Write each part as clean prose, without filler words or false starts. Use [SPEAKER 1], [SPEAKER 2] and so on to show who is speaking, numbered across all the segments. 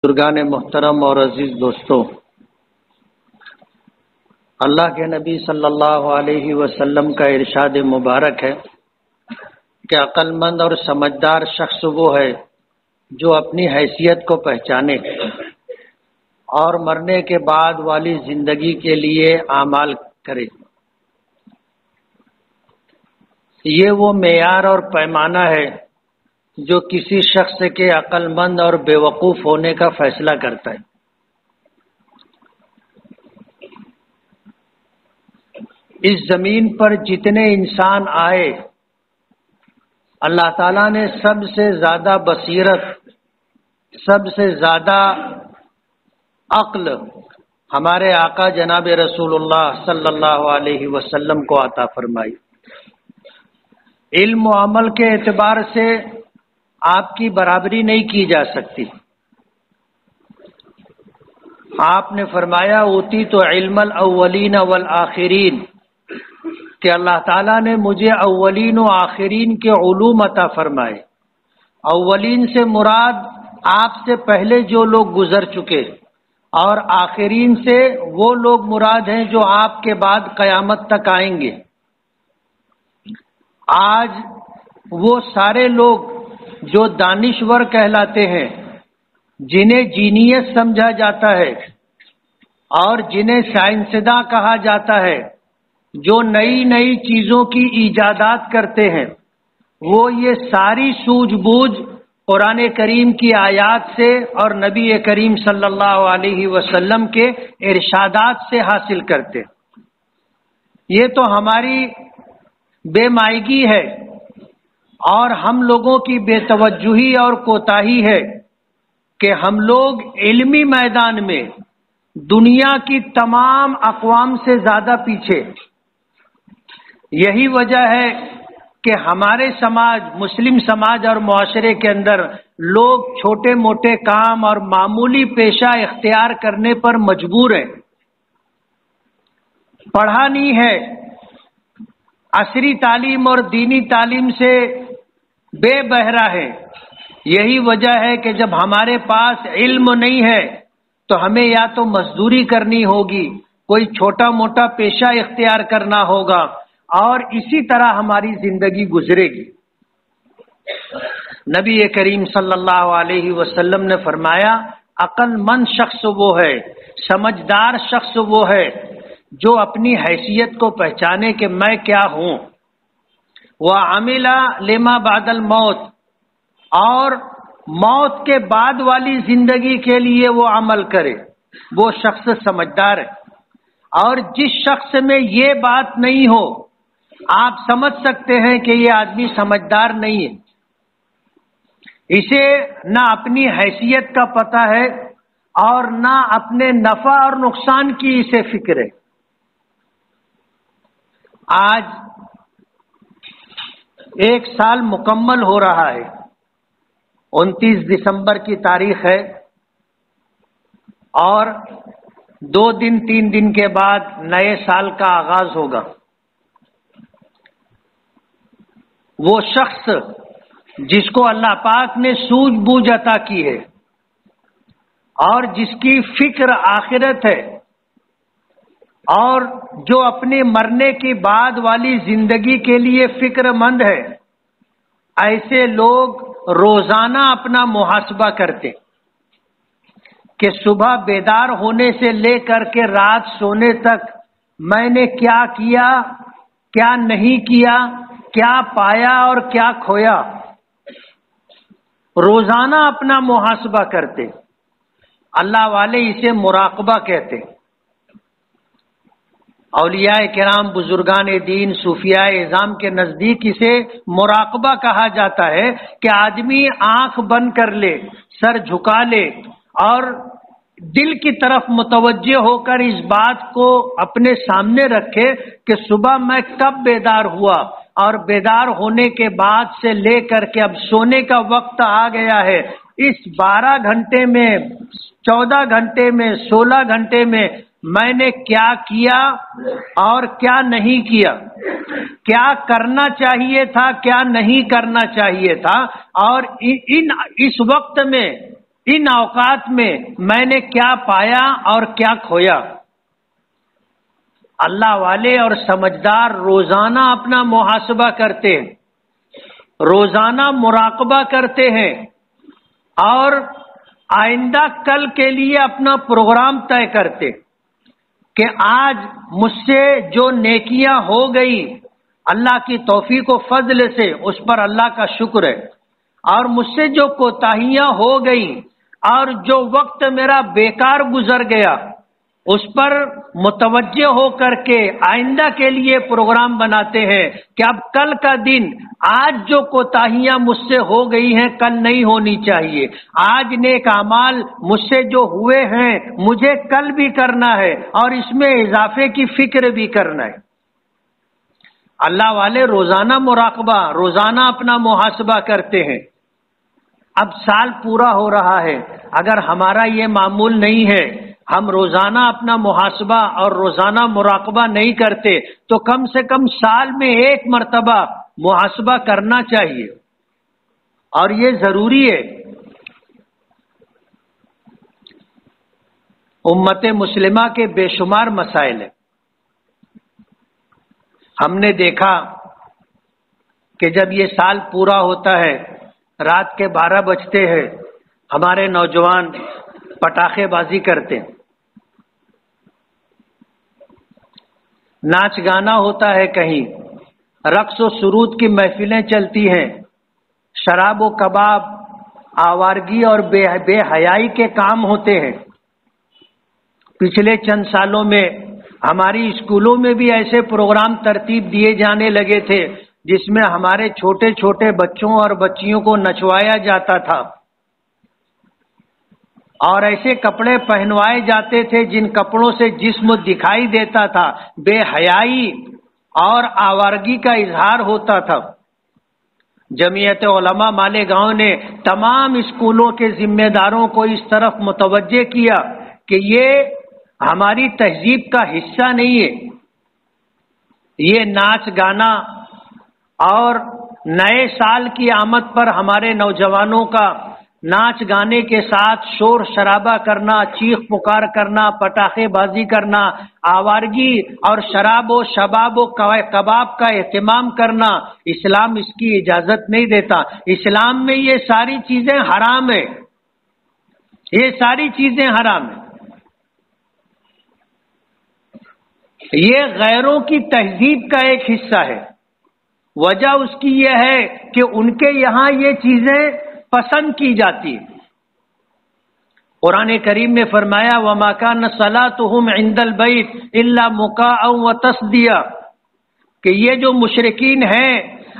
[SPEAKER 1] بزرگان محترم اور عزیز دوستو، اللہ کے نبی صلی اللہ علیہ وسلم کا ارشاد مبارک ہے کہ عقل مند اور سمجھدار شخص وہ ہے جو اپنی حیثیت کو پہچانے اور مرنے کے بعد والی زندگی کے لیے اعمال کرے۔ یہ وہ معیار اور پیمانہ ہے جو کسی شخص کے عقل مند اور بے وقوف ہونے کا فیصلہ کرتا ہے۔ اس زمین پر جتنے انسان آئے، اللہ تعالیٰ نے سب سے زیادہ بصیرت، سب سے زیادہ عقل ہمارے آقا جناب رسول اللہ صلی اللہ علیہ وسلم کو عطا فرمائی۔ علم و عمل کے اعتبار سے آپ کی برابری نہیں کی جا سکتی۔ آپ نے فرمایا اوتی تو علم الاولین والآخرین، کہ اللہ تعالیٰ نے مجھے اولین و آخرین کے علوم عطا فرمائے۔ اولین سے مراد آپ سے پہلے جو لوگ گزر چکے، اور آخرین سے وہ لوگ مراد ہیں جو آپ کے بعد قیامت تک آئیں گے۔ آج وہ سارے لوگ جو دانشور کہلاتے ہیں، جنہیں جینیس سمجھا جاتا ہے اور جنہیں سائنسداں کہا جاتا ہے، جو نئی نئی چیزوں کی ایجادات کرتے ہیں، وہ یہ ساری سوجھ بوجھ قرآن کریم کی آیات سے اور نبی کریم صلی اللہ علیہ وسلم کے ارشادات سے حاصل کرتے۔ یہ تو ہماری بے مائگی ہے اور ہم لوگوں کی بے توجہی اور کوتاہی ہے کہ ہم لوگ علمی میدان میں دنیا کی تمام اقوام سے زیادہ پیچھے۔ یہی وجہ ہے کہ ہمارے سماج، مسلم سماج اور معاشرے کے اندر لوگ چھوٹے موٹے کام اور معمولی پیشہ اختیار کرنے پر مجبور ہیں، پڑھا نہیں ہے، عصری تعلیم اور دینی تعلیم سے بے بہرا ہے۔ یہی وجہ ہے کہ جب ہمارے پاس علم نہیں ہے تو ہمیں یا تو مزدوری کرنی ہوگی، کوئی چھوٹا موٹا پیشہ اختیار کرنا ہوگا، اور اسی طرح ہماری زندگی گزرے گی۔ نبی کریم صلی اللہ علیہ وسلم نے فرمایا عقل مند شخص وہ ہے، سمجھدار شخص وہ ہے جو اپنی حیثیت کو پہچانے کہ میں کیا ہوں، وَعَمِلَ لِمَا بَعْدَ الْمَوْتِ، اور موت کے بعد والی زندگی کے لیے وہ عمل کرے، وہ شخص سمجھدار ہے۔ اور جس شخص میں یہ بات نہیں ہو، آپ سمجھ سکتے ہیں کہ یہ آدمی سمجھدار نہیں ہے۔ اسے نہ اپنی حیثیت کا پتہ ہے اور نہ اپنے نفع اور نقصان کی اسے فکر ہے۔ آج 1 سال مکمل ہو رہا ہے، 29 دسمبر کی تاریخ ہے، اور 2 دن 3 دن کے بعد نئے سال کا آغاز ہوگا۔ وہ شخص جس کو اللہ پاک نے سوجھ بوجھ عطا کی ہے اور جس کی فکر آخرت ہے، اور جو اپنے مرنے کے بعد والی زندگی کے لیے فکر مند ہے، ایسے لوگ روزانہ اپنا محاسبہ کرتے کہ صبح بیدار ہونے سے لے کر کے رات سونے تک میں نے کیا کیا، کیا نہیں کیا، کیا پایا اور کیا کھویا۔ روزانہ اپنا محاسبہ کرتے۔ اللہ والے اسے مراقبہ کہتے۔ اولیاء کرام، بزرگان دین، صوفیاء اعظام کے نزدیک اسے مراقبہ کہا جاتا ہے کہ آدمی آنکھ بند کر لے، سر جھکا لے اور دل کی طرف متوجہ ہو کر اس بات کو اپنے سامنے رکھے کہ صبح میں کب بیدار ہوا، اور بیدار ہونے کے بعد سے لے کر کے اب سونے کا وقت آ گیا ہے، اس 12 گھنٹے میں، 14 گھنٹے میں، 16 گھنٹے میں نے کیا کیا اور کیا نہیں کیا، کیا کرنا چاہیے تھا، کیا نہیں کرنا چاہیے تھا، اور اس وقت میں ان اوقات میں میں نے کیا پایا اور کیا کھویا؟ اللہ والے اور سمجھدار روزانہ اپنا محاسبہ کرتے ہیں، روزانہ مراقبہ کرتے ہیں اور آئندہ کل کے لیے اپنا پروگرام طے کرتے کہ آج مجھ سے جو نیکیاں ہو گئی اللہ کی توفیق و فضل سے اس پر اللہ کا شکر ہے، اور مجھ سے جو کوتاہیاں ہو گئی اور جو وقت میرا بیکار گزر گیا اس پر متوجہ ہو کر کے آئندہ کے لیے پروگرام بناتے ہیں کہ اب کل کا دن آج جو کوتاہیاں مجھ سے ہو گئی ہیں کل نہیں ہونی چاہیے، آج نیک اعمال مجھ سے جو ہوئے ہیں مجھے کل بھی کرنا ہے اور اس میں اضافے کی فکر بھی کرنا ہے۔ اللہ والے روزانہ مراقبہ، روزانہ اپنا محاسبہ کرتے ہیں۔ اب سال پورا ہو رہا ہے، اگر ہمارا یہ معمول نہیں ہے، ہم روزانہ اپنا محاسبہ اور روزانہ مراقبہ نہیں کرتے تو کم سے کم سال میں ایک مرتبہ محاسبہ کرنا چاہیے، اور یہ ضروری ہے۔ امت مسلمہ کے بے شمار مسائل ہیں۔ ہم نے دیکھا کہ جب یہ سال پورا ہوتا ہے، رات کے 12 بجتے ہیں، ہمارے نوجوان پٹاخے بازی کرتے ہیں، ناچ گانا ہوتا ہے، کہیں رقص و سرود کی محفلیں چلتی ہیں، شراب و کباب، آوارگی اور بے حیائی کے کام ہوتے ہیں۔ پچھلے چند سالوں میں ہماری اسکولوں میں بھی ایسے پروگرام ترتیب دیے جانے لگے تھے جس میں ہمارے چھوٹے چھوٹے بچوں اور بچیوں کو نچوایا جاتا تھا، اور ایسے کپڑے پہنوائے جاتے تھے جن کپڑوں سے جسم دکھائی دیتا تھا، بے حیائی اور آوارگی کا اظہار ہوتا تھا۔ جمعیت علماء مالیگاؤں نے تمام اسکولوں کے ذمہ داروں کو اس طرف متوجہ کیا کہ یہ ہماری تہذیب کا حصہ نہیں ہے، یہ ناچ گانا اور نئے سال کی آمد پر ہمارے نوجوانوں کا ناچ گانے کے ساتھ شور شرابہ کرنا، چیخ پکار کرنا، پٹاخے بازی کرنا، آوارگی اور شراب و شباب و کباب کا اہتمام کرنا، اسلام اس کی اجازت نہیں دیتا۔ اسلام میں یہ ساری چیزیں حرام ہیں، یہ ساری چیزیں حرام ہیں۔ یہ غیروں کی تہذیب کا ایک حصہ ہے۔ وجہ اس کی یہ ہے کہ ان کے یہاں یہ چیزیں پسند کی جاتی ہیں۔ قرآن کریم میں فرمایا وَمَا كَانَ صَلَاتُهُمْ عِندَ الْبَيْتِ إِلَّا مُكَاءً وَتَصْدِيًا، کہ یہ جو مشرکین ہیں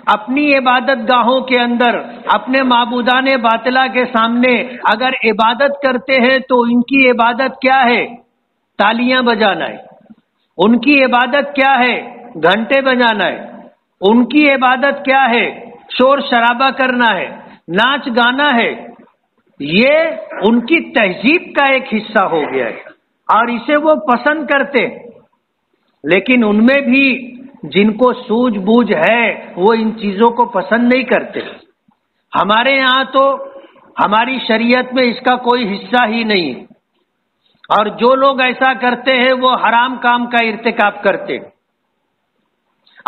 [SPEAKER 1] اپنی عبادت گاہوں کے اندر اپنے معبودان باطلہ کے سامنے اگر عبادت کرتے ہیں تو ان کی عبادت کیا ہے؟ تالیاں بجانا ہے۔ ان کی عبادت کیا ہے؟ گھنٹے بجانا ہے۔ ان کی عبادت کیا ہے؟ شور شرابہ کرنا ہے، ناچ گانا ہے۔ یہ ان کی تہذیب کا ایک حصہ ہو گیا ہے اور اسے وہ پسند کرتے، لیکن ان میں بھی جن کو سوجھ بوجھ ہے وہ ان چیزوں کو پسند نہیں کرتے۔ ہمارے یہاں تو ہماری شریعت میں اس کا کوئی حصہ ہی نہیں ہے، اور جو لوگ ایسا کرتے ہیں وہ حرام کام کا ارتکاب کرتے۔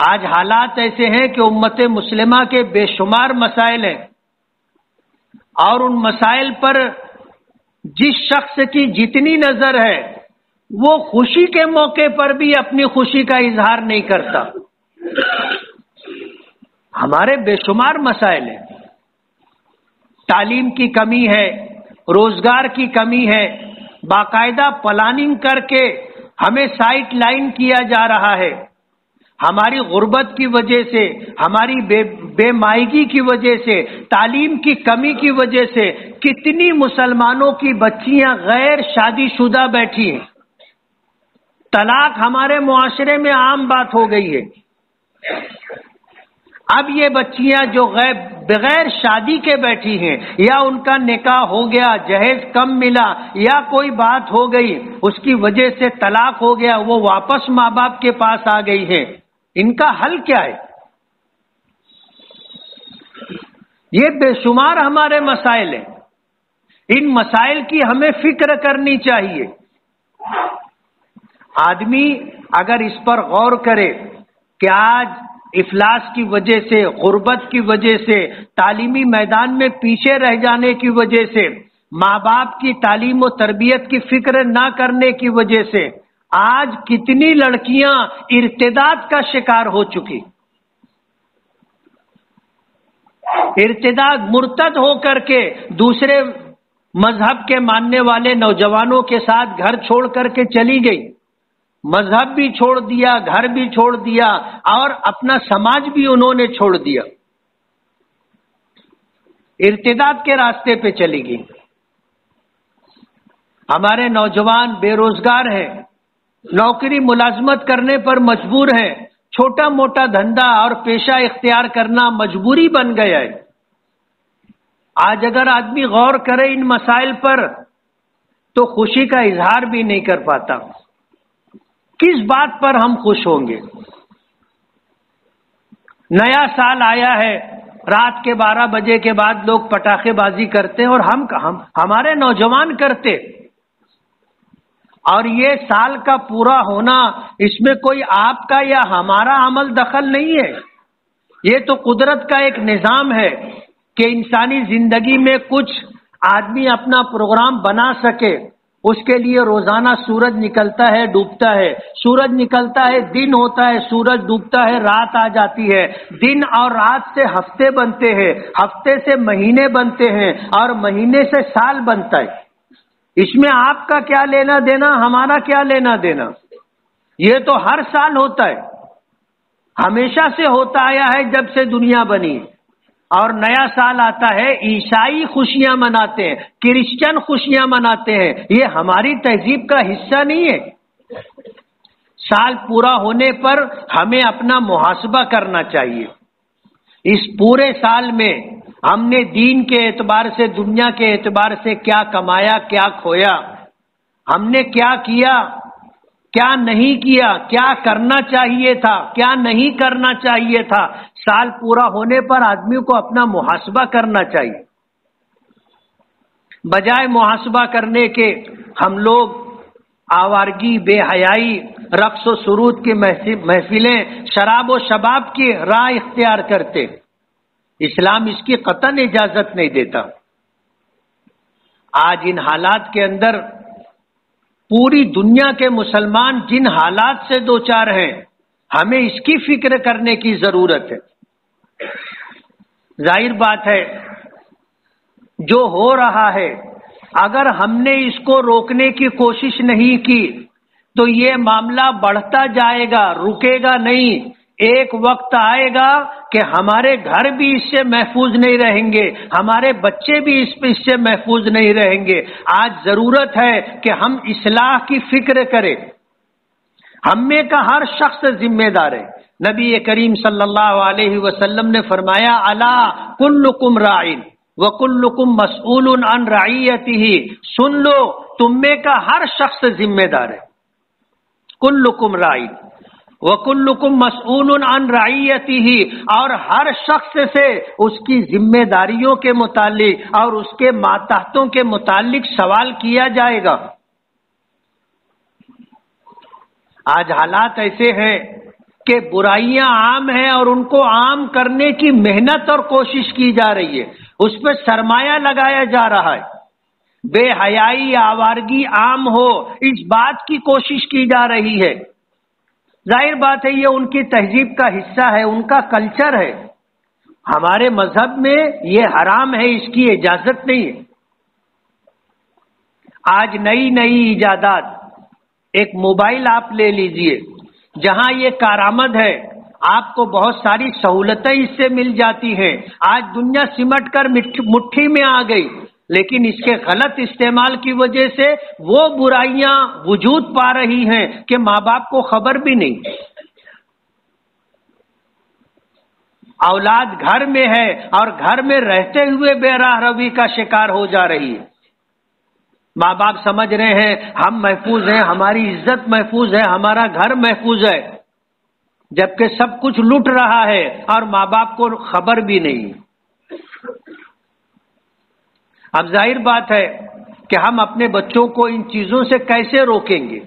[SPEAKER 1] آج حالات ایسے ہیں کہ امت مسلمہ کے بے شمار مسائل ہیں، اور ان مسائل پر جس شخص کی جتنی نظر ہے وہ خوشی کے موقع پر بھی اپنی خوشی کا اظہار نہیں کرتا۔ ہمارے بے شمار مسائل ہیں، تعلیم کی کمی ہے، روزگار کی کمی ہے، باقاعدہ پلاننگ کر کے ہمیں سائٹ لائن کیا جا رہا ہے۔ ہماری غربت کی وجہ سے، ہماری بے مائگی کی وجہ سے، تعلیم کی کمی کی وجہ سے کتنی مسلمانوں کی بچیاں غیر شادی شدہ بیٹھی ہیں۔ طلاق ہمارے معاشرے میں عام بات ہو گئی ہے۔ اب یہ بچیاں جو بغیر شادی کے بیٹھی ہیں، یا ان کا نکاح ہو گیا، جہیز کم ملا، یا کوئی بات ہو گئی اس کی وجہ سے طلاق ہو گیا، وہ واپس ماں باپ کے پاس آ گئی ہیں، ان کا حل کیا ہے؟ یہ بے شمار ہمارے مسائل ہیں۔ ان مسائل کی ہمیں فکر کرنی چاہیے. آدمی اگر اس پر غور کرے کہ آج افلاس کی وجہ سے، غربت کی وجہ سے، تعلیمی میدان میں پیچھے رہ جانے کی وجہ سے، ماں باپ کی تعلیم و تربیت کی فکر نہ کرنے کی وجہ سے آج کتنی لڑکیاں ارتداد کا شکار ہو چکی. ارتداد، مرتد ہو کر کے دوسرے مذہب کے ماننے والے نوجوانوں کے ساتھ گھر چھوڑ کر کے چلی گئی. مذہب بھی چھوڑ دیا، گھر بھی چھوڑ دیا، اور اپنا سماج بھی انہوں نے چھوڑ دیا. ارتداد کے راستے پہ چلی گئی. ہمارے نوجوان بے روزگار ہیں، نوکری ملازمت کرنے پر مجبور ہیں، چھوٹا موٹا دھندا اور پیشہ اختیار کرنا مجبوری بن گیا ہے. آج اگر آدمی غور کرے ان مسائل پر تو خوشی کا اظہار بھی نہیں کر پاتا. کس بات پر ہم خوش ہوں گے؟ نیا سال آیا ہے، رات کے 12 بجے کے بعد لوگ پٹاخے بازی کرتے ہیں، اور ہمارے نوجوان کرتے. اور یہ سال کا پورا ہونا، اس میں کوئی آپ کا یا ہمارا عمل دخل نہیں ہے. یہ تو قدرت کا ایک نظام ہے کہ انسانی زندگی میں کچھ آدمی اپنا پروگرام بنا سکے. اس کے لیے روزانہ سورج نکلتا ہے، ڈوبتا ہے، سورج نکلتا ہے، دن ہوتا ہے، سورج ڈوبتا ہے، رات آ جاتی ہے. دن اور رات سے ہفتے بنتے ہیں، ہفتے سے مہینے بنتے ہیں، اور مہینے سے سال بنتا ہے. اس میں آپ کا کیا لینا دینا، ہمارا کیا لینا دینا؟ یہ تو ہر سال ہوتا ہے، ہمیشہ سے ہوتا آیا ہے جب سے دنیا بنی. اور نیا سال آتا ہے، عیسائی خوشیاں مناتے ہیں، کرسچن خوشیاں مناتے ہیں. یہ ہماری تہذیب کا حصہ نہیں ہے. سال پورا ہونے پر ہمیں اپنا محاسبہ کرنا چاہیے. اس پورے سال میں ہم نے دین کے اعتبار سے، دنیا کے اعتبار سے کیا کمایا، کیا کھویا، ہم نے کیا کیا، کیا نہیں کیا، کیا کرنا چاہیے تھا، کیا نہیں کرنا چاہیے تھا. سال پورا ہونے پر آدمی کو اپنا محاسبہ کرنا چاہیے. بجائے محاسبہ کرنے کے ہم لوگ آوارگی، بے حیائی، رقص و سرود کی محفلیں، شراب و شباب کی راہ اختیار کرتے. اسلام اس کی قطعاً اجازت نہیں دیتا. آج ان حالات کے اندر پوری دنیا کے مسلمان جن حالات سے دوچار ہیں، ہمیں اس کی فکر کرنے کی ضرورت ہے. ظاہر بات ہے جو ہو رہا ہے، اگر ہم نے اس کو روکنے کی کوشش نہیں کی تو یہ معاملہ بڑھتا جائے گا، رکے گا نہیں. ایک وقت آئے گا کہ ہمارے گھر بھی اس سے محفوظ نہیں رہیں گے، ہمارے بچے بھی اس سے محفوظ نہیں رہیں گے. آج ضرورت ہے کہ ہم اصلاح کی فکر کریں. ہم میں کا ہر شخص ذمہ دار ہے. نبی کریم صلی اللہ علیہ وسلم نے فرمایا، الا کلکم راعٍ وکلکم مسئول عن رعیتہ. سن لو، تم میں کا ہر شخص ذمہ دار ہے. کلکم راعٍ وکلکم مسئول عن رعیتہ. اور ہر شخص سے اس کی ذمہ داریوں کے متعلق اور اس کے ماتحتوں کے متعلق سوال کیا جائے گا. آج حالات ایسے ہیں کہ برائیاں عام ہیں اور ان کو عام کرنے کی محنت اور کوشش کی جا رہی ہے، اس پہ سرمایہ لگایا جا رہا ہے. بے حیائی، آوارگی عام ہو، اس بات کی کوشش کی جا رہی ہے. ظاہر بات ہے یہ ان کی تہذیب کا حصہ ہے، ان کا کلچر ہے. ہمارے مذہب میں یہ حرام ہے، اس کی اجازت نہیں ہے. آج نئی نئی ایجادات، ایک موبائل آپ لے لیجئے، جہاں یہ کارآمد ہے، آپ کو بہت ساری سہولتیں اس سے مل جاتی ہیں. آج دنیا سمٹ کر مٹھی میں آ گئی، لیکن اس کے غلط استعمال کی وجہ سے وہ برائیاں وجود پا رہی ہیں کہ ماں باپ کو خبر بھی نہیں. اولاد گھر میں ہے اور گھر میں رہتے ہوئے بے راہ روی کا شکار ہو جا رہی ہے. ماں باپ سمجھ رہے ہیں ہم محفوظ ہیں، ہماری عزت محفوظ ہے، ہمارا گھر محفوظ ہے، جبکہ سب کچھ لٹ رہا ہے اور ماں باپ کو خبر بھی نہیں. اب ظاہر بات ہے کہ ہم اپنے بچوں کو ان چیزوں سے کیسے روکیں گے؟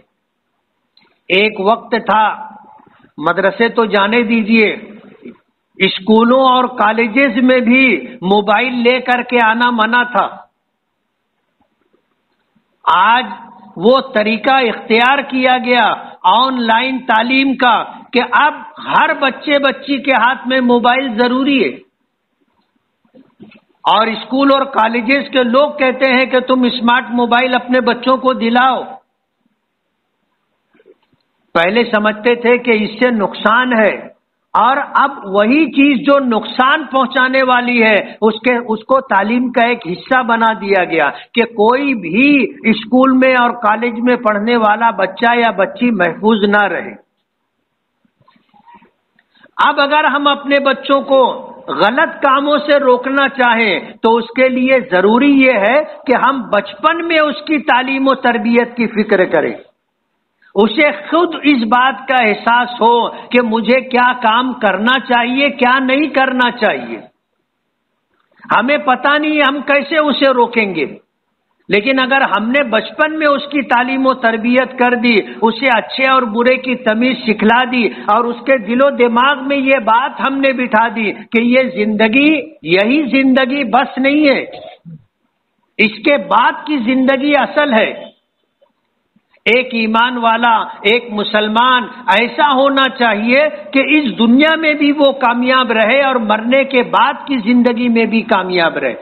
[SPEAKER 1] ایک وقت تھا، مدرسے تو جانے دیجئے، اسکولوں اور کالجز میں بھی موبائل لے کر کے آنا منع تھا۔ آج وہ طریقہ اختیار کیا گیا آن لائن تعلیم کا کہ اب ہر بچے بچی کے ہاتھ میں موبائل ضروری ہے، اور اسکول اور کالجز کے لوگ کہتے ہیں کہ تم اسمارٹ موبائل اپنے بچوں کو دلاؤ۔ پہلے سمجھتے تھے کہ اس سے نقصان ہے، اور اب وہی چیز جو نقصان پہنچانے والی ہے اس کو تعلیم کا ایک حصہ بنا دیا گیا کہ کوئی بھی اسکول میں اور کالج میں پڑھنے والا بچہ یا بچی محفوظ نہ رہے۔ اب اگر ہم اپنے بچوں کو غلط کاموں سے روکنا چاہیں تو اس کے لیے ضروری یہ ہے کہ ہم بچپن میں اس کی تعلیم و تربیت کی فکر کریں، اسے خود اس بات کا احساس ہو کہ مجھے کیا کام کرنا چاہیے، کیا نہیں کرنا چاہیے۔ ہمیں پتہ نہیں ہم کیسے اسے روکیں گے، لیکن اگر ہم نے بچپن میں اس کی تعلیم و تربیت کر دی، اسے اچھے اور برے کی تمیز سکھلا دی، اور اس کے دل و دماغ میں یہ بات ہم نے بٹھا دی کہ یہ زندگی، یہی زندگی بس نہیں ہے، اس کے بعد کی زندگی اصل ہے۔ ایک ایمان والا، ایک مسلمان ایسا ہونا چاہیے کہ اس دنیا میں بھی وہ کامیاب رہے اور مرنے کے بعد کی زندگی میں بھی کامیاب رہے۔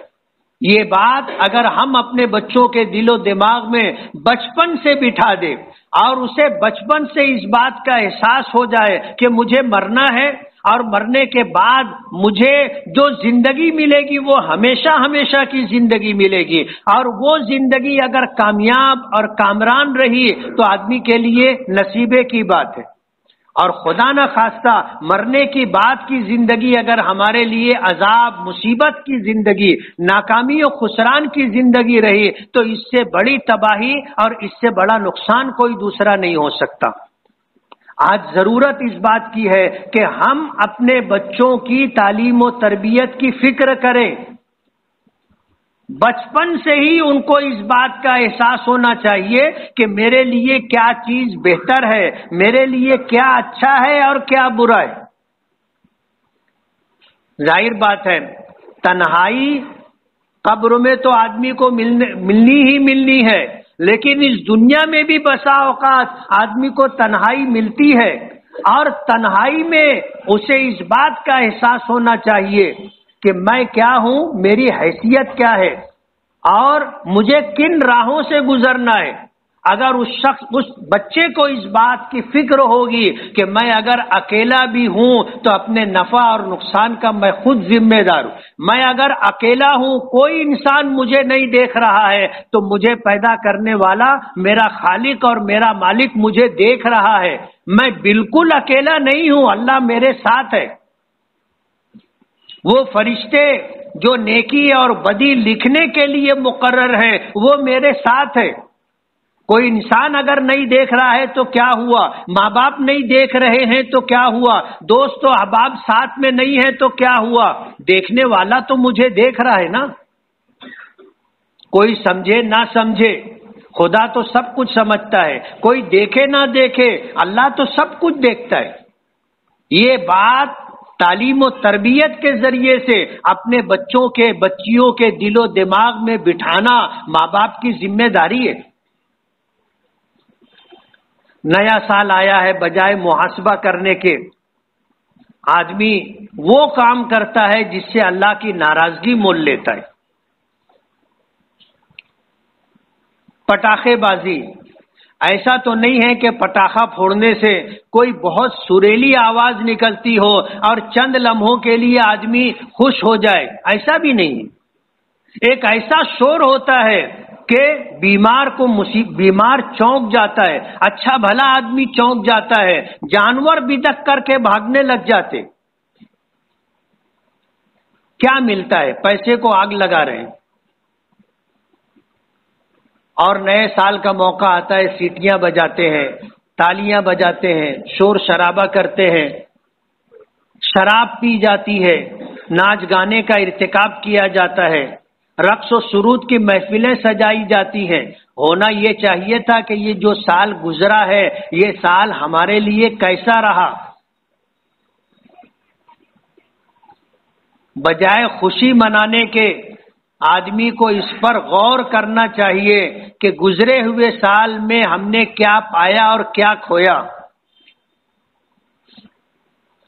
[SPEAKER 1] یہ بات اگر ہم اپنے بچوں کے دل و دماغ میں بچپن سے بٹھا دیں اور اسے بچپن سے اس بات کا احساس ہو جائے کہ مجھے مرنا ہے اور مرنے کے بعد مجھے جو زندگی ملے گی وہ ہمیشہ ہمیشہ کی زندگی ملے گی، اور وہ زندگی اگر کامیاب اور کامران رہی تو آدمی کے لیے نصیبے کی بات ہے، اور خدا نہ خواستہ مرنے کی بعد کی زندگی اگر ہمارے لیے عذاب، مصیبت کی زندگی، ناکامی و خسران کی زندگی رہی تو اس سے بڑی تباہی اور اس سے بڑا نقصان کوئی دوسرا نہیں ہو سکتا۔ آج ضرورت اس بات کی ہے کہ ہم اپنے بچوں کی تعلیم و تربیت کی فکر کریں، بچپن سے ہی ان کو اس بات کا احساس ہونا چاہیے کہ میرے لیے کیا چیز بہتر ہے، میرے لیے کیا اچھا ہے اور کیا برا ہے۔ ظاہر بات ہے تنہائی قبر میں تو آدمی کو ملنی ہی ملنی ہے، لیکن اس دنیا میں بھی بسا اوقات آدمی کو تنہائی ملتی ہے، اور تنہائی میں اسے اس بات کا احساس ہونا چاہیے کہ میں کیا ہوں، میری حیثیت کیا ہے، اور مجھے کن راہوں سے گزرنا ہے۔ اگر اس بچے کو اس بات کی فکر ہوگی کہ میں اگر اکیلا بھی ہوں تو اپنے نفع اور نقصان کا میں خود ذمہ دار ہوں، میں اگر اکیلا ہوں، کوئی انسان مجھے نہیں دیکھ رہا ہے، تو مجھے پیدا کرنے والا میرا خالق اور میرا مالک مجھے دیکھ رہا ہے، میں بالکل اکیلا نہیں ہوں، اللہ میرے ساتھ ہے۔ وہ فرشتے جو نیکی اور بدی لکھنے کے لیے مقرر ہیں وہ میرے ساتھ ہے۔ کوئی انسان اگر نہیں دیکھ رہا ہے تو کیا ہوا، ماں باپ نہیں دیکھ رہے ہیں تو کیا ہوا، دوست و احباب ساتھ میں نہیں ہے تو کیا ہوا، دیکھنے والا تو مجھے دیکھ رہا ہے نا۔ کوئی سمجھے نہ سمجھے، خدا تو سب کچھ سمجھتا ہے، کوئی دیکھے نہ دیکھے، اللہ تو سب کچھ دیکھتا ہے۔ یہ بات تعلیم و تربیت کے ذریعے سے اپنے بچوں کے، بچیوں کے دل و دماغ میں بٹھانا ماں باپ کی ذمہ داری ہے۔ نیا سال آیا ہے، بجائے محاسبہ کرنے کے آدمی وہ کام کرتا ہے جس سے اللہ کی ناراضگی مول لیتا ہے۔ پٹاخے بازی، ایسا تو نہیں ہے کہ پٹاخہ پھوڑنے سے کوئی بہت سریلی آواز نکلتی ہو اور چند لمحوں کے لیے آدمی خوش ہو جائے، ایسا بھی نہیں ہے۔ ایک ایسا شور ہوتا ہے کہ بیمار چونک جاتا ہے، اچھا بھلا آدمی چونک جاتا ہے، جانور بدک کر کے بھاگنے لگ جاتے۔ کیا ملتا ہے؟ پیسے کو آگ لگا رہے ہیں، اور نئے سال کا موقع آتا ہے، سیٹیاں بجاتے ہیں، تالیاں بجاتے ہیں، شور شرابہ کرتے ہیں، شراب پی جاتی ہے، ناچ گانے کا ارتکاب کیا جاتا ہے، رقص و سرود کی محفلیں سجائی جاتی ہیں۔ ہونا یہ چاہیے تھا کہ یہ جو سال گزرا ہے یہ سال ہمارے لیے کیسا رہا، بجائے خوشی منانے کے آدمی کو اس پر غور کرنا چاہیے کہ گزرے ہوئے سال میں ہم نے کیا پایا اور کیا کھویا۔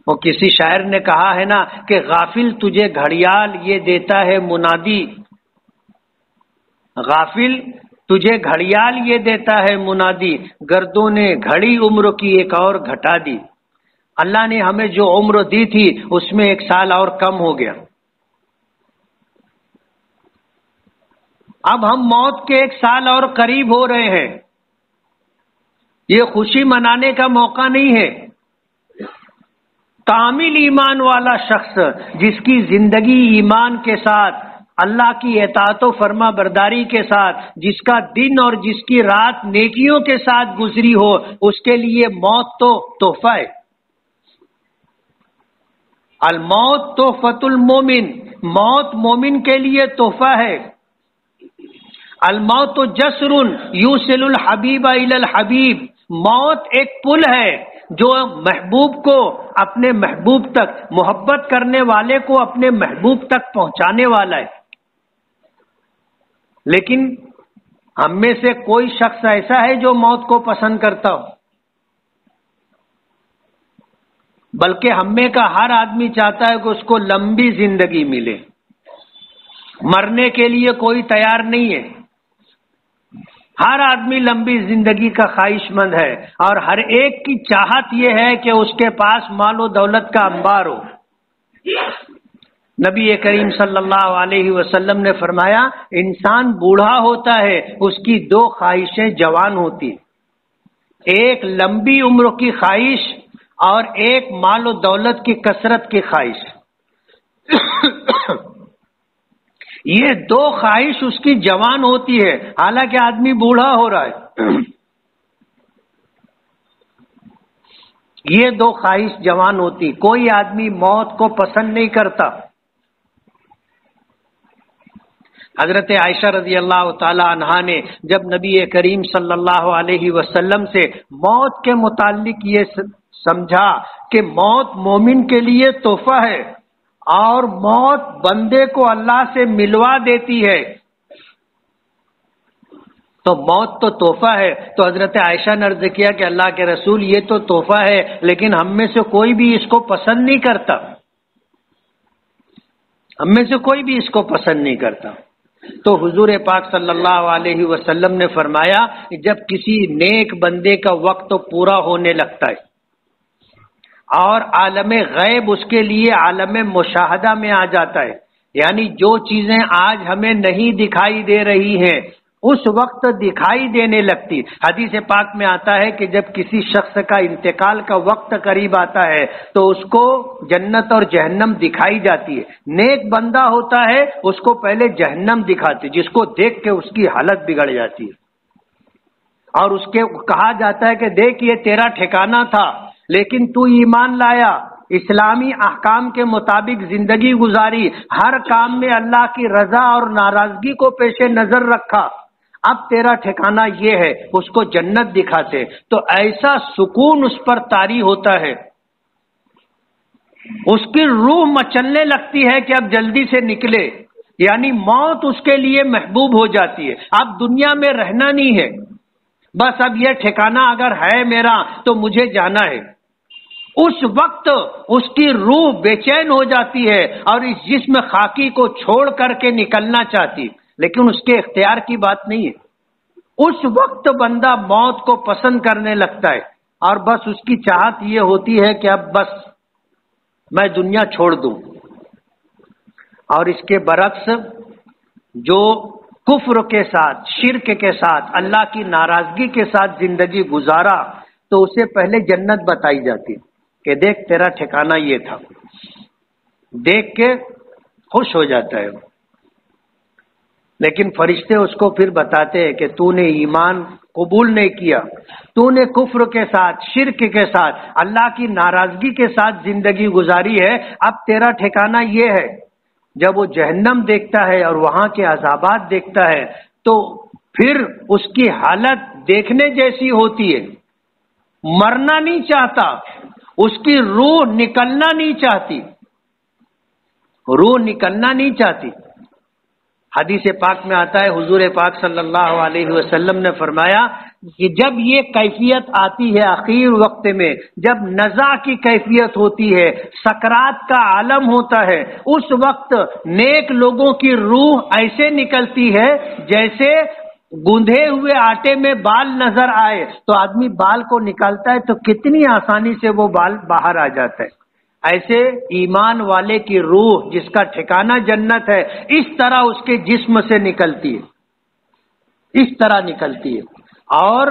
[SPEAKER 1] وہ کسی شاعر نے کہا ہے نا کہ غافل تجھے گھڑیال یہ دیتا ہے منادی، غافل تجھے گھڑیال یہ دیتا ہے منادی، گردوں نے گھڑی عمر کی ایک اور گھٹا دی۔ اللہ نے ہمیں جو عمر دی تھی اس میں ایک سال اور کم ہو گیا۔ اب ہم موت کے ایک سال اور قریب ہو رہے ہیں، یہ خوشی منانے کا موقع نہیں ہے۔ کامل ایمان والا شخص جس کی زندگی ایمان کے ساتھ، اللہ کی اطاعت و فرما برداری کے ساتھ، جس کا دن اور جس کی رات نیکیوں کے ساتھ گزری ہو، اس کے لیے موت تو تحفہ ہے۔ الموت تحفۃ المومن، موت مومن کے لیے تحفہ ہے۔ الموت جسر یوصل الحبیب الی الحبیب، موت ایک پل ہے جو محبوب کو اپنے محبوب تک، محبت کرنے والے کو اپنے محبوب تک پہنچانے والا ہے۔ لیکن ہم میں سے کوئی شخص ایسا ہے جو موت کو پسند کرتا ہو؟ بلکہ ہم میں کا ہر آدمی چاہتا ہے کہ اس کو لمبی زندگی ملے، مرنے کے لیے کوئی تیار نہیں ہے۔ ہر آدمی لمبی زندگی کا خواہش مند ہے، اور ہر ایک کی چاہت یہ ہے کہ اس کے پاس مال و دولت کا انبار ہو۔ نبی کریم صلی اللہ علیہ وسلم نے فرمایا انسان بوڑھا ہوتا ہے اس کی دو خواہشیں جوان ہوتی، ایک لمبی عمر کی خواہش اور ایک مال و دولت کی کثرت کی خواہش۔ یہ دو خواہش اس کی جوان ہوتی ہے، حالانکہ آدمی بوڑھا ہو رہا ہے۔ یہ دو خواہش جوان ہوتی، کوئی آدمی موت کو پسند نہیں کرتا۔ حضرت عائشہ رضی اللہ تعالی عنہا نے جب نبی کریم صلی اللہ علیہ وسلم سے موت کے متعلق یہ سمجھا کہ موت مومن کے لیے تحفہ ہے اور موت بندے کو اللہ سے ملوا دیتی ہے، تو موت تو تحفہ ہے، تو حضرت عائشہ نے عرض کیا کہ اللہ کے رسول یہ تو تحفہ ہے لیکن ہم میں سے کوئی بھی اس کو پسند نہیں کرتا، ہم میں سے کوئی بھی اس کو پسند نہیں کرتا۔ تو حضور پاک صلی اللہ علیہ وسلم نے فرمایا کہ جب کسی نیک بندے کا وقت پورا ہونے لگتا ہے اور عالم غیب اس کے لیے عالم مشاہدہ میں آ جاتا ہے، یعنی جو چیزیں آج ہمیں نہیں دکھائی دے رہی ہیں اس وقت دکھائی دینے لگتی۔ حدیث پاک میں آتا ہے کہ جب کسی شخص کا انتقال کا وقت قریب آتا ہے تو اس کو جنت اور جہنم دکھائی جاتی ہے۔ نیک بندہ ہوتا ہے اس کو پہلے جہنم دکھاتی، جس کو دیکھ کے اس کی حالت بگڑ جاتی ہے، اور اس کے کہا جاتا ہے کہ دیکھ یہ تیرا ٹھکانہ تھا لیکن تو ایمان لایا، اسلامی احکام کے مطابق زندگی گزاری، ہر کام میں اللہ کی رضا اور ناراضگی کو پیش نظر رکھا، اب تیرا ٹھکانہ یہ ہے، اس کو جنت دکھاتے، تو ایسا سکون اس پر طاری ہوتا ہے، اس کی روح مچلنے لگتی ہے کہ اب جلدی سے نکلے، یعنی موت اس کے لیے محبوب ہو جاتی ہے۔ اب دنیا میں رہنا نہیں ہے، بس اب یہ ٹھکانہ اگر ہے میرا تو مجھے جانا ہے۔ اس وقت اس کی روح بے چین ہو جاتی ہے اور اس جسم خاکی کو چھوڑ کر کے نکلنا چاہتی، لیکن اس کے اختیار کی بات نہیں ہے۔ اس وقت بندہ موت کو پسند کرنے لگتا ہے اور بس اس کی چاہت یہ ہوتی ہے کہ اب بس میں دنیا چھوڑ دوں۔ اور اس کے برعکس جو کفر کے ساتھ، شرک کے ساتھ، اللہ کی ناراضگی کے ساتھ زندگی گزارا تو اسے پہلے جنت بتائی جاتی کہ دیکھ تیرا ٹھکانہ یہ تھا، دیکھ کے خوش ہو جاتا ہے، لیکن فرشتے اس کو پھر بتاتے ہیں کہ تو نے ایمان قبول نہیں کیا، تو نے کفر کے ساتھ، شرک کے ساتھ، اللہ کی ناراضگی کے ساتھ زندگی گزاری ہے، اب تیرا ٹھکانہ یہ ہے، جب وہ جہنم دیکھتا ہے اور وہاں کے عذابات دیکھتا ہے تو پھر اس کی حالت دیکھنے جیسی ہوتی ہے. مرنا نہیں چاہتا، اس کی روح نکلنا نہیں چاہتی، روح نکلنا نہیں چاہتی. حدیث پاک میں آتا ہے، حضور پاک صلی اللہ علیہ وسلم نے فرمایا کہ جب یہ کیفیت آتی ہے آخر وقت میں، جب نزع کی کیفیت ہوتی ہے، سکرات کا عالم ہوتا ہے، اس وقت نیک لوگوں کی روح ایسے نکلتی ہے جیسے گوندھے ہوئے آٹے میں بال نظر آئے. تو آدمی بال کو نکالتا ہے تو کتنی آسانی سے وہ بال باہر آ جاتا ہے. ایسے ایمان والے کی روح جس کا ٹھکانہ جنت ہے، اس طرح اس کے جسم سے نکلتی ہے، اس طرح نکلتی ہے. اور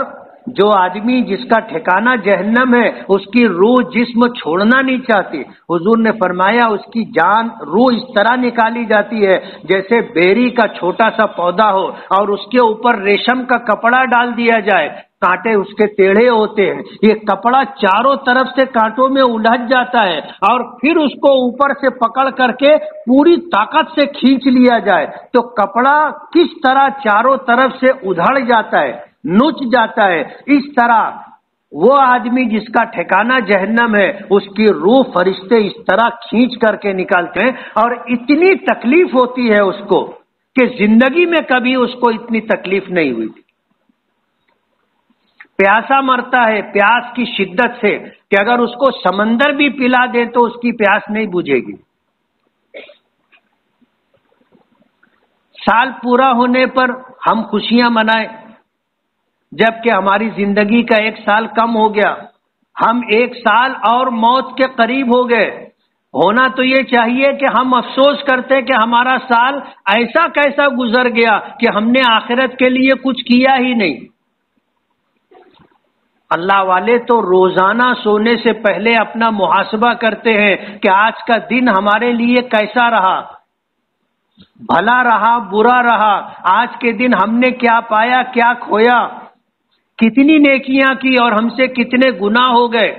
[SPEAKER 1] جو آدمی جس کا ٹھکانہ جہنم ہے، اس کی روح جسم چھوڑنا نہیں چاہتی. حضور نے فرمایا اس کی جان روح اس طرح نکالی جاتی ہے جیسے بیری کا چھوٹا سا پودا ہو اور اس کے اوپر ریشم کا کپڑا ڈال دیا جائے، کانٹے اس کے ٹیڑھے ہوتے ہیں، یہ کپڑا چاروں طرف سے کانٹوں میں الجھ جاتا ہے اور پھر اس کو اوپر سے پکڑ کر کے پوری طاقت سے کھینچ لیا جائے تو کپڑا کس طرح چاروں طرف سے ادھڑ جاتا ہے، نوچ جاتا ہے. اس طرح وہ آدمی جس کا ٹھکانہ جہنم ہے، اس کی روح فرشتے اس طرح کھینچ کر کے نکالتے ہیں اور اتنی تکلیف ہوتی ہے اس کو کہ زندگی میں کبھی اس کو اتنی تکلیف نہیں ہوئی تھی. پیاسا مرتا ہے پیاس کی شدت سے کہ اگر اس کو سمندر بھی پلا دے تو اس کی پیاس نہیں بجھے گی. سال پورا ہونے پر ہم خوشیاں منائیں، جبکہ ہماری زندگی کا 1 سال کم ہو گیا. ہم 1 سال اور موت کے قریب ہو گئے. ہونا تو یہ چاہیے کہ ہم افسوس کرتے کہ ہمارا سال ایسا کیسا گزر گیا کہ ہم نے آخرت کے لیے کچھ کیا ہی نہیں. اللہ والے تو روزانہ سونے سے پہلے اپنا محاسبہ کرتے ہیں کہ آج کا دن ہمارے لیے کیسا رہا، بھلا رہا برا رہا، آج کے دن ہم نے کیا پایا کیا کھویا، کتنی نیکیاں کی اور ہم سے کتنے گناہ ہو گئے.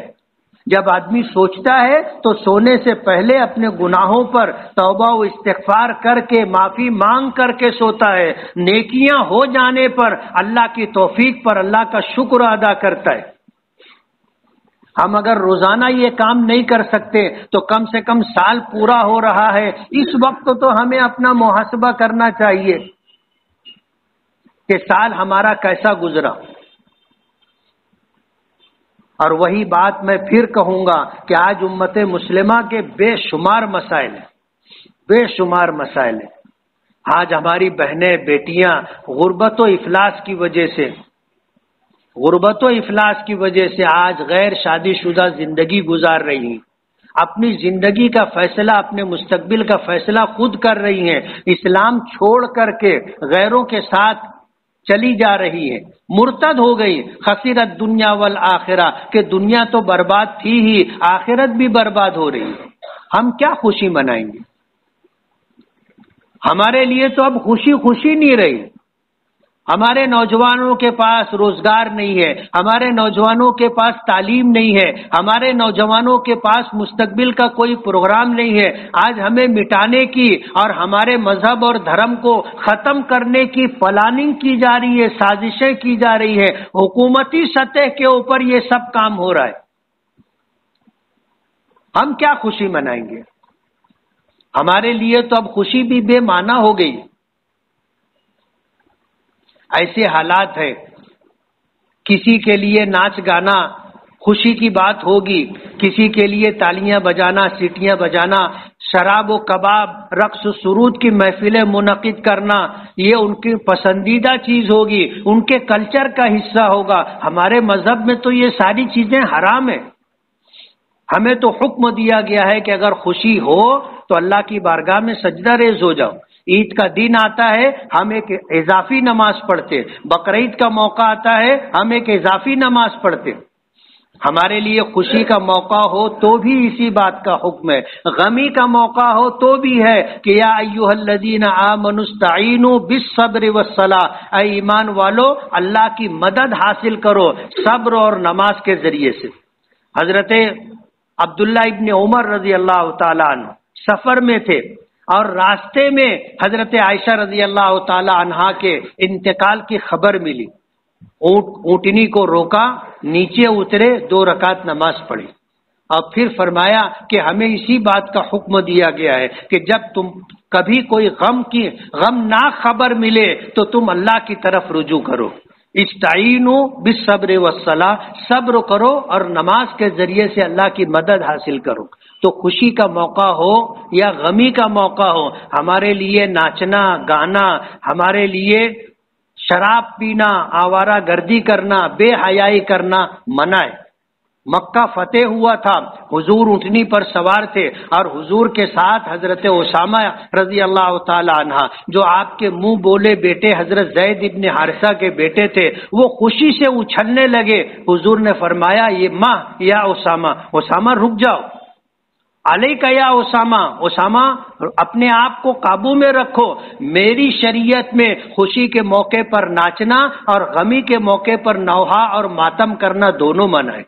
[SPEAKER 1] جب آدمی سوچتا ہے تو سونے سے پہلے اپنے گناہوں پر توبہ و استغفار کر کے معافی مانگ کر کے سوتا ہے. نیکیاں ہو جانے پر اللہ کی توفیق پر اللہ کا شکر ادا کرتا ہے. ہم اگر روزانہ یہ کام نہیں کر سکتے تو کم سے کم سال پورا ہو رہا ہے، اس وقت تو ہمیں اپنا محاسبہ کرنا چاہیے کہ سال ہمارا کیسا گزرا. اور وہی بات میں پھر کہوں گا کہ آج امت مسلمہ کے بے شمار مسائل ہیں، بے شمار مسائل ہیں. آج ہماری بہنیں بیٹیاں غربت و افلاس کی وجہ سے، غربت و افلاس کی وجہ سے آج غیر شادی شدہ زندگی گزار رہی ہیں. اپنی زندگی کا فیصلہ، اپنے مستقبل کا فیصلہ خود کر رہی ہیں. اسلام چھوڑ کر کے غیروں کے ساتھ چلی جا رہی ہے، مرتد ہو گئی. خسرت دنیا والآخرہ کہ دنیا تو برباد تھی ہی، آخرت بھی برباد ہو رہی ہے. ہم کیا خوشی منائیں گے؟ ہمارے لیے تو اب خوشی نہیں رہی. ہمارے نوجوانوں کے پاس روزگار نہیں ہے، ہمارے نوجوانوں کے پاس تعلیم نہیں ہے، ہمارے نوجوانوں کے پاس مستقبل کا کوئی پروگرام نہیں ہے. آج ہمیں مٹانے کی اور ہمارے مذہب اور دھرم کو ختم کرنے کی پلاننگ کی جا رہی ہے، سازشیں کی جا رہی ہے. حکومتی سطح کے اوپر یہ سب کام ہو رہا ہے. ہم کیا خوشی منائیں گے؟ ہمارے لیے تو اب خوشی بھی بے معنی ہو گئی. ایسے حالات ہے، کسی کے لیے ناچ گانا خوشی کی بات ہوگی، کسی کے لیے تالیاں بجانا، سیٹیاں بجانا، شراب و کباب، رقص و سرود کی محفلیں منعقد کرنا یہ ان کی پسندیدہ چیز ہوگی، ان کے کلچر کا حصہ ہوگا. ہمارے مذہب میں تو یہ ساری چیزیں حرام ہیں. ہمیں تو حکم دیا گیا ہے کہ اگر خوشی ہو تو اللہ کی بارگاہ میں سجدہ ریز ہو جاؤ. عید کا دن آتا ہے ہم ایک اضافی نماز پڑھتے، بقرعید کا موقع آتا ہے ہم ایک اضافی نماز پڑھتے. ہمارے لیے خوشی کا موقع ہو تو بھی اسی بات کا حکم ہے، غمی کا موقع ہو تو بھی ہے کہ یا ایھا الذین آمنوا استعینوا بالصبر والصلاۃ، اے ایمان والو اللہ کی مدد حاصل کرو صبر اور نماز کے ذریعے سے. حضرت عبداللہ ابن عمر رضی اللہ تعالیٰ عنہ سفر میں تھے، اور راستے میں حضرت عائشہ رضی اللہ تعالی عنہا کے انتقال کی خبر ملی، اونٹنی کو روکا، نیچے اترے، 2 رکعت نماز پڑھی، اور پھر فرمایا کہ ہمیں اسی بات کا حکم دیا گیا ہے کہ جب تم کبھی کوئی غمناک خبر ملے تو تم اللہ کی طرف رجوع کرو، استعینوا بالصبر والصلاۃ، صبر کرو اور نماز کے ذریعے سے اللہ کی مدد حاصل کرو۔ تو خوشی کا موقع ہو یا غمی کا موقع ہو، ہمارے لیے ناچنا گانا، ہمارے لیے شراب پینا، آوارہ گردی کرنا، بے حیائی کرنا منع ہے۔ مکہ فتح ہوا تھا، حضور اونٹنی پر سوار تھے اور حضور کے ساتھ حضرت اسامہ رضی اللہ تعالی عنہ، جو آپ کے منہ بولے بیٹے حضرت زید ابن حارثہ کے بیٹے تھے، وہ خوشی سے اچھلنے لگے۔ حضور نے فرمایا یہ ماں یا اسامہ، اسامہ رک جاؤ، علیک یا اسامہ، اسامہ اپنے آپ کو قابو میں رکھو، میری شریعت میں خوشی کے موقع پر ناچنا اور غمی کے موقع پر نوحہ اور ماتم کرنا دونوں منع ہے۔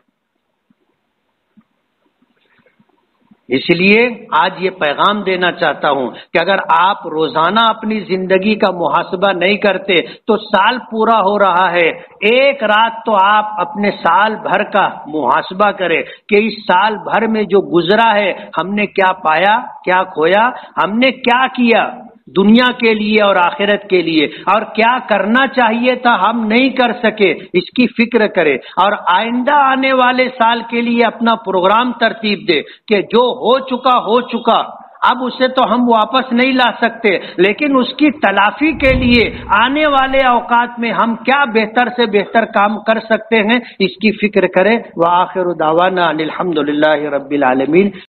[SPEAKER 1] اس لیے آج یہ پیغام دینا چاہتا ہوں کہ اگر آپ روزانہ اپنی زندگی کا محاسبہ نہیں کرتے تو سال پورا ہو رہا ہے، ایک رات تو آپ اپنے سال بھر کا محاسبہ کریں کہ اس سال بھر میں جو گزرا ہے ہم نے کیا پایا، کیا کھویا، ہم نے کیا کیا دنیا کے لیے اور آخرت کے لیے، اور کیا کرنا چاہیے تھا ہم نہیں کر سکے، اس کی فکر کرے اور آئندہ آنے والے سال کے لیے اپنا پروگرام ترتیب دے کہ جو ہو چکا، اب اسے تو ہم واپس نہیں لا سکتے، لیکن اس کی تلافی کے لیے آنے والے اوقات میں ہم کیا بہتر سے بہتر کام کر سکتے ہیں، اس کی فکر کرے۔ وآخر دعوانا الحمدللہ رب العالمین۔